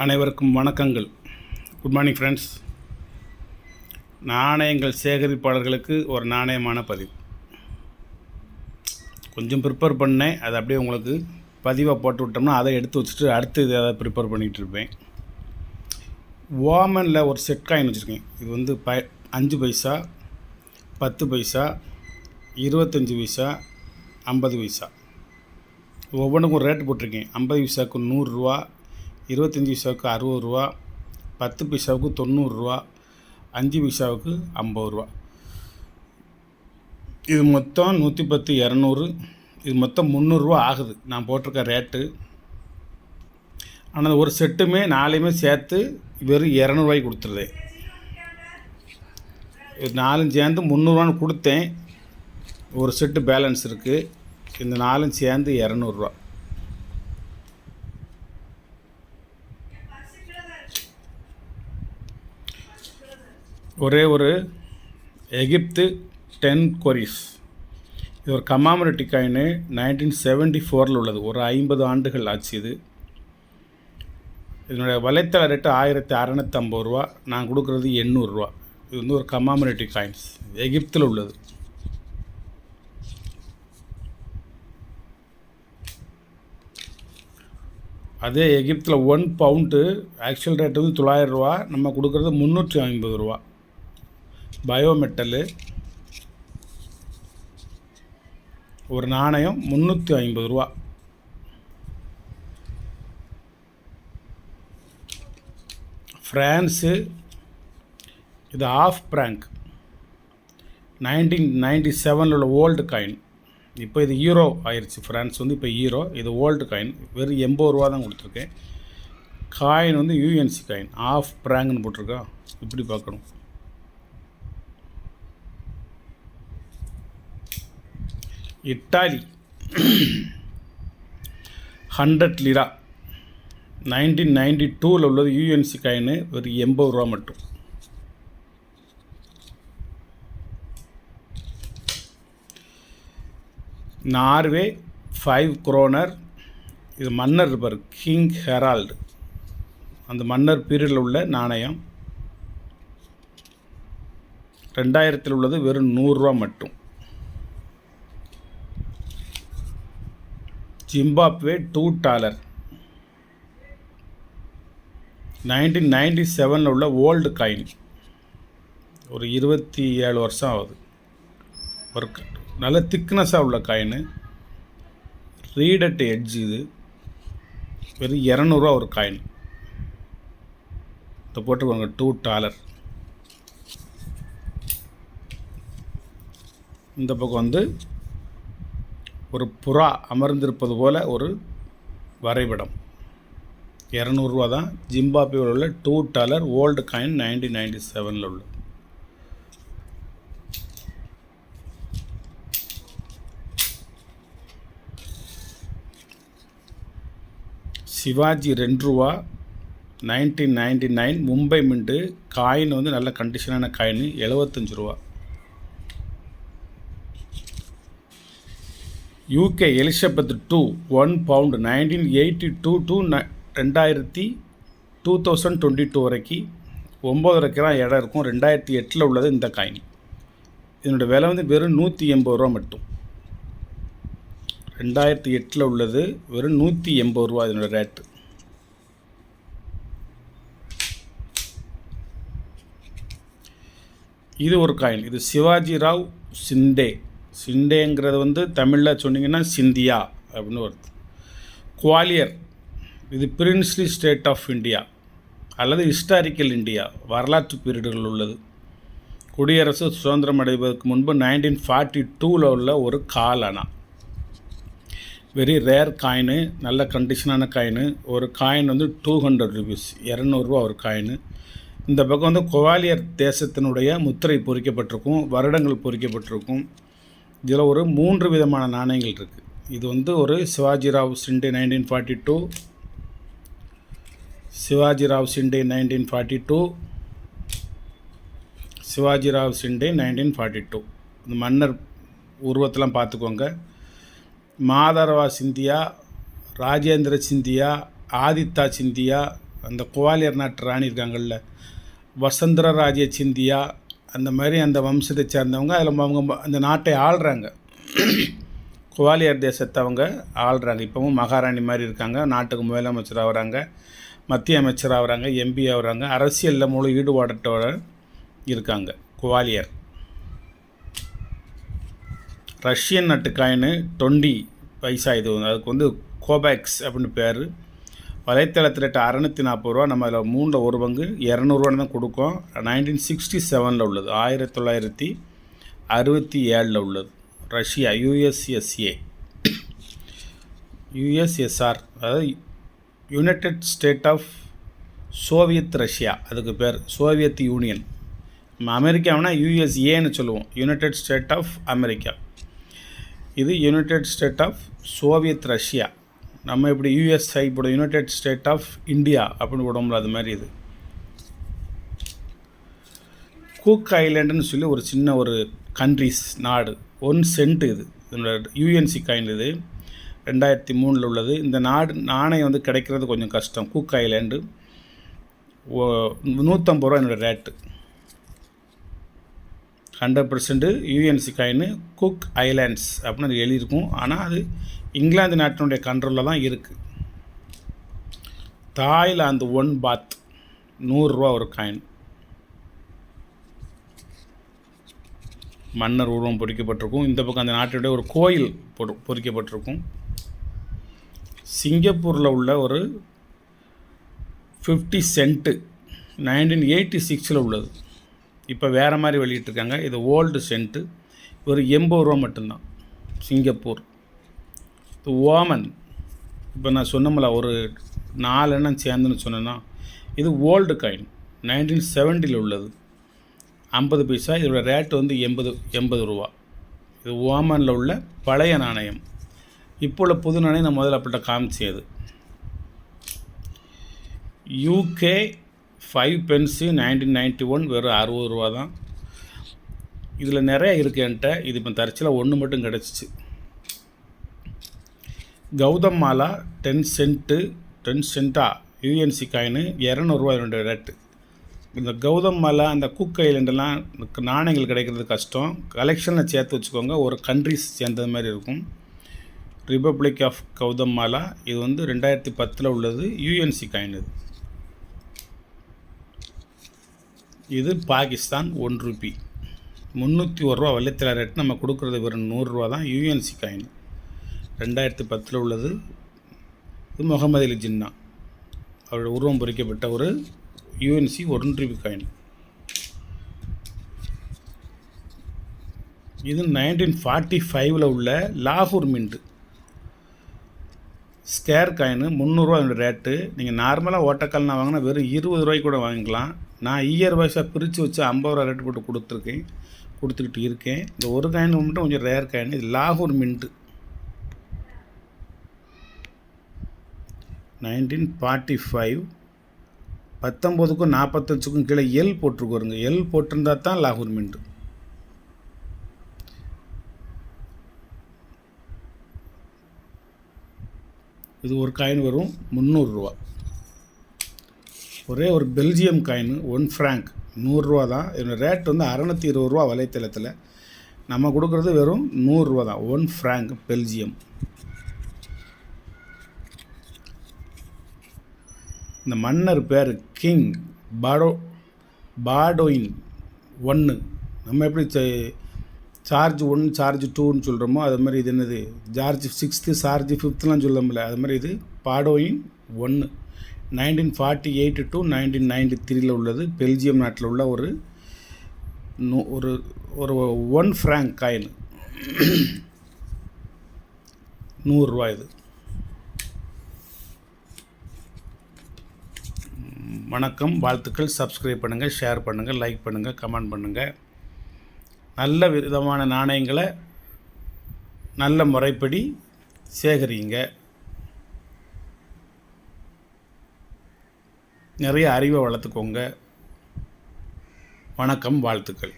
அனைவருக்கும் வணக்கங்கள். Good morning friends. நாணயங்கள் சேகரிப்பாளர்களுக்கு ஒரு நாணயமான பதிவு கொஞ்சம் ப்ரிப்பேர் பண்ணேன். அதை அப்படியே உங்களுக்கு பதிவாக போட்டு விட்டோம்னா அதை எடுத்து வச்சுட்டு அடுத்து இதை ப்ரிப்பேர் பண்ணிகிட்ருப்பேன். ஓமனில் ஒரு செட் காயின் வச்சுருக்கேன். இது வந்து 5 பைசா, 10 பைசா, 25 பைசா, 50 பைசா ஒவ்வொன்றுக்கும் ஒரு ரேட்டு போட்டிருக்கேன். 50 பைசாவுக்கு 100 ரூபா, 25 பைசாவுக்கு 60 ரூபா, 10 பைசாவுக்கு 90 ரூபா, 5 பைசாவுக்கு 50 ரூபா. இது மொத்தம் 110, 200, இது மொத்தம் 300 ரூபா ஆகுது நான் போட்டிருக்க ரேட்டு. ஆனால் ஒரு செட்டுமே 4மே சேர்த்து வெறும் 200 ரூபாய்க்கு கொடுத்துருதேன். இது 4 சேர்ந்து 300 ரூபான்னு கொடுத்தேன். ஒரு செட்டு பேலன்ஸ் இருக்குது. இந்த 4 சேர்ந்து 200 ரூபா. ஒரே ஒரு எகிப்து 10 கொரிஸ். இது ஒரு கமாமரேட்டிவ் காயின். 1974 உள்ளது. ஒரு 50 ஆண்டுகள் ஆச்சு. இதனுடைய வலைத்தள ரேட்டு 1650 ரூபா. நான் கொடுக்குறது 800 ரூபா. இது வந்து ஒரு கமாமரேட்டிவ் காயின்ஸ், எகிப்தில் உள்ளது. அதே எகிப்தில் 1 பவுண்டு ஆக்சுவல் ரேட்டு வந்து 900 ரூபா. நம்ம கொடுக்குறது 350 ரூபா. பயோமெட்டலு ஒரு நாணயம் 350 ரூபா. ஃப்ரான்ஸு இது ஆஃப் பிராங்க் 1997 உள்ள ஓல்டு காயின். இப்போ இது ஹீரோ ஆயிடுச்சு. ஃப்ரான்ஸ் வந்து இப்போ ஹீரோ. இது ஓல்டு காயின். வெறும் 80 ரூபா தான் கொடுத்துருக்கேன். காயின் வந்து யூஎன்சி காயின். ஆஃப் பிராங்க்னு போட்டிருக்கா. இப்படி பார்க்கணும். இட்டாலி 100 லிரா 1992 உள்ளது. UNC coin. ஒரு 80 ரூபா மட்டும். Norway 5 kronor. இது மன்னர் இருப்பார், கிங் ஹெரால்டு. அந்த மன்னர் பீரியடில் உள்ள நாணயம். 2000 உள்ளது. வெறும் 100 ரூபா மட்டும். ஜிம்பாப்வே $2 1997 உள்ள ஓல்டு காயின். ஒரு 27 வருஷம் ஆகுது. ஒரு நல்ல திக்னஸாக உள்ள காயின். Reeded edge. இது வெறும் 200 ரூபா ஒரு காயின். இதை போட்டுருவாங்க $2. இந்த பக்கம் வந்து ஒரு புறா அமர்ந்திருப்பது போல் ஒரு வரைபடம். 200 ரூபா தான். ஜிம்பாப்வேவில் உள்ள $2 ஓல்டு காயின் 1997 உள்ள. சிவாஜி 2 ரூபா 1999 மும்பை மின்ட்டு. காயின் வந்து நல்ல கண்டிஷனான காயின். 75 ரூபா. யூகே எலிசபெத் 2 1 பவுண்டு 1982 to 2022 வரைக்கும் 9.5 கிராம் இடம் இருக்கும். 2008 உள்ளது இந்த காயின். இதனுடைய விலை வந்து வெறும் 180 ரூபா மட்டும். 2008 உள்ளது. வெறும் 180 ரூபா இதனுடைய ரேட்டு. இது ஒரு காயின். இது சிவாஜி ராவ் சிண்டே. சிண்டேங்கிறது வந்து தமிழில் சொன்னீங்கன்னா சிந்தியா அப்படின்னு வருது. குவாலியர் இது பிரின்ஸ்லி ஸ்டேட் ஆஃப் இந்தியா அல்லது ஹிஸ்டாரிக்கல் இந்தியா, வரலாற்று பீரியடுகள் உள்ளது. குடியரசு சுதந்திரம் அடைவதற்கு முன்பு 1942 உள்ள ஒரு கால் அணா. Very rare coin. நல்ல கண்டிஷனான காயின். ஒரு காயின் வந்து 200 ருபீஸ், 200 ரூபா ஒரு காயின். இந்த பக்கம் வந்து குவாலியர் தேசத்தினுடைய முத்திரை பொறிக்கப்பட்டிருக்கும், வருடங்கள் பொறிக்கப்பட்டிருக்கும். இதில் ஒரு 3 விதமான நாணயங்கள் இருக்குது. இது வந்து ஒரு சிவாஜிராவ் சிண்டே 1942, சிவாஜிராவ் சிண்டே 1942, சிவாஜிராவ் சிண்டே 1942. இந்த மன்னர் உருவத்தெல்லாம் பார்த்துக்கோங்க. மாதரவா சிந்தியா, ராஜேந்திர சிந்தியா, ஆதித்தா சிந்தியா, அந்த குவாலியர் நாட்டு ராணி இருக்காங்கள்ல, வசந்தர ராஜே சிந்தியா, அந்த மாதிரி அந்த வம்சத்தை சேர்ந்தவங்க அதில் அவங்க அந்த நாட்டை ஆள்றாங்க. குவாலியர் தேசத்தை அவங்க ஆள்றாங்க. இப்போவும் மகாராணி மாதிரி இருக்காங்க. நாட்டுக்கு முதலமைச்சர் ஆகிறாங்க, மத்திய அமைச்சர் ஆகிறாங்க, எம்பி ஆகிறாங்க. அரசியலில் முழு ஈடுபாட்டோட இருக்காங்க குவாலியர். ரஷ்யன் நாட்டு காயின் 20 பைசா. இது அதுக்கு வந்து கோபேக்ஸ் அப்படின்னு பேர். வலைத்தளத்தில் 640 ரூபா. நம்ம அதில் 3 1 பங்கு 200 தான் கொடுக்கோம். 1967 உள்ளது, 1967 உள்ளது. ரஷ்யா, யுஎஸ்எஸ்ஏ, யுஎஸ்எஸ்ஆர், அதாவது united state of Soviet Russia, அதுக்கு பேர் சோவியத் யூனியன். நம்ம அமெரிக்காவுனா யுஎஸ்ஏன்னு சொல்லுவோம், யுனைடெட் ஸ்டேட் ஆஃப் அமெரிக்கா. இது united state of Soviet Russia. நம்ம இப்படி யுஎஸ்ஐ இப்படி யுனைடெட் ஸ்டேட் ஆஃப் இந்தியா அப்படின்னு விடோம்ல, அது மாதிரி இது. குக் ஐலாண்டுன்னு சொல்லி ஒரு சின்ன ஒரு கண்ட்ரிஸ் நாடு, 1 சென்ட். இது இதனோட யூஎன்சி காயின். இது 2003 உள்ளது. இந்த நாணயம் வந்து கிடைக்கிறது கொஞ்சம் கஷ்டம். குக் ஐலாண்டு 150 ரூபா என்னோடய rate. 100% UNC coin. Cook islands அப்படின்னு அது எழுதியிருக்கும். ஆனால் அது இங்கிலாந்து நாட்டினுடைய கண்ட்ரோலில் தான் இருக்குது. தாய்லாந்து 1 பாத் 100 ரூபா ஒரு காயின். மன்னர் உருவம் பொறிக்கப்பட்டிருக்கும். இந்த பக்கம் அந்த நாட்டினுடைய ஒரு கோயில் பொறிக்கப்பட்டிருக்கும். சிங்கப்பூரில் உள்ள ஒரு 50 சென்ட்டு 1986 உள்ளது. இப்போ வேறு மாதிரி வெளியிட்டிருக்காங்க. இது ஓல்டு சென்ட்டு. ஒரு 80 ரூபா மட்டும்தான். சிங்கப்பூர். இது ஓமன். இப்போ நான் சொன்னோம்ல ஒரு 4 எண்ணம் சேர்ந்துன்னு சொன்னேன்னா, இது ஓல்டு காயின் 1970 உள்ளது, 50 பைசா. இதோட ரேட்டு வந்து 80 ரூபா. இது ஓமனில் உள்ள பழைய நாணயம். இப்போ உள்ள புது நாணயம் நான் முதல்ல அப்படிட்ட காமிச்சது. யூகே 5 பென்ஸு 1991 வெறும் 60 ரூபா தான். இதில் நிறைய இருக்குது என்கிட்ட. இது இப்போ தற்செயலாக 1 மட்டும் கிடச்சிச்சு. கௌதம் மாலா 10 சென்ட்டா யூஎன்சி காயின் 200 ரூபா என்னுடைய ரேட்டு. இந்த கௌதம் மாலா, அந்த குக் ஐலண்டெல்லாம் நாணயங்கள் கிடைக்கிறது கஷ்டம். கலெக்ஷனில் சேர்த்து வச்சுக்கோங்க. ஒரு கண்ட்ரிஸ் சேர்ந்தது மாதிரி இருக்கும். Republic of Guatemala. இது வந்து 2010 உள்ளது. UNC coin. இது பாகிஸ்தான் 1 ரூபி 301 ரூபா வலைத்தள ரேட். நம்ம கொடுக்குறது வெறும் 100 ரூபா தான். யூஎன்சி காயின் 2010 உள்ளது. இது முகமது அலி ஜின்னா அவருடைய உருவம் பொறிக்கப்பட்ட ஒரு யூஎன்சி 1 ரூபி காயின். இது 1945 உள்ள லாகூர் மின்ட் ஸ்கேர் காயின் 300 ரூபா என்னோடய ரேட்டு. நீங்கள் நார்மலாக ஓட்டக்கால்னா வாங்கினா வெறும் 20 ரூபாய்க்கு கூட வாங்கிக்கலாம். நான் இயர் வைஸாக பிரித்து வச்சு 50 ரூபா ரேட்டு போட்டு கொடுத்துக்கிட்டு இருக்கேன். இந்த ஒரு காயின் மட்டும் கொஞ்சம் ரேர் காயின். இது லாகூர் மின்ட்டு 1945. 19க்கும் 45க்கும் கீழே எல் போட்டிருக்கோருங்க. எல் போட்டிருந்தா தான் லாகூர் மின்ட்டு. இது ஒரு காயின் வரும் 300 ரூபா. ஒரே ஒரு பெல்ஜியம் காயின் 1 ஃப்ராங்க் 100 ரூபா தான். இதோட ரேட் வந்து 620 ரூபா வலைத்தளத்தில். நம்ம கொடுக்குறது வெறும் 100 ரூபா தான். 1 ஃப்ராங்க் பெல்ஜியம். இந்த மன்னர் பேர் கிங் பாடோயின் 1. நம்ம எப்படி சார்ஜ் 1 சார்ஜ் 2ன்னு சொல்கிறோமோ அது மாதிரி இது என்னது ஜார்ஜ் 6th சார்ஜ் 5thலாம் சொல்லமில்ல, அது மாதிரி இது பாடோயின் 1. 1948 to 1993 உள்ளது. பெல்ஜியம் நாட்டில் உள்ள ஒரு ஒரு 1 ஃப்ராங்க் காயின் 100 ரூபா. இது வணக்கம், வாழ்த்துக்கள். சப்ஸ்கிரைப் பண்ணுங்கள், ஷேர் பண்ணுங்கள், லைக் பண்ணுங்கள், கமெண்ட் பண்ணுங்கள். நல்ல விதமான நாணயங்களை நல்ல முறைப்படி சேகரிங்க. நிறைய அறிவை வளர்த்துக்கோங்க. வணக்கம், வாழ்த்துக்கள்.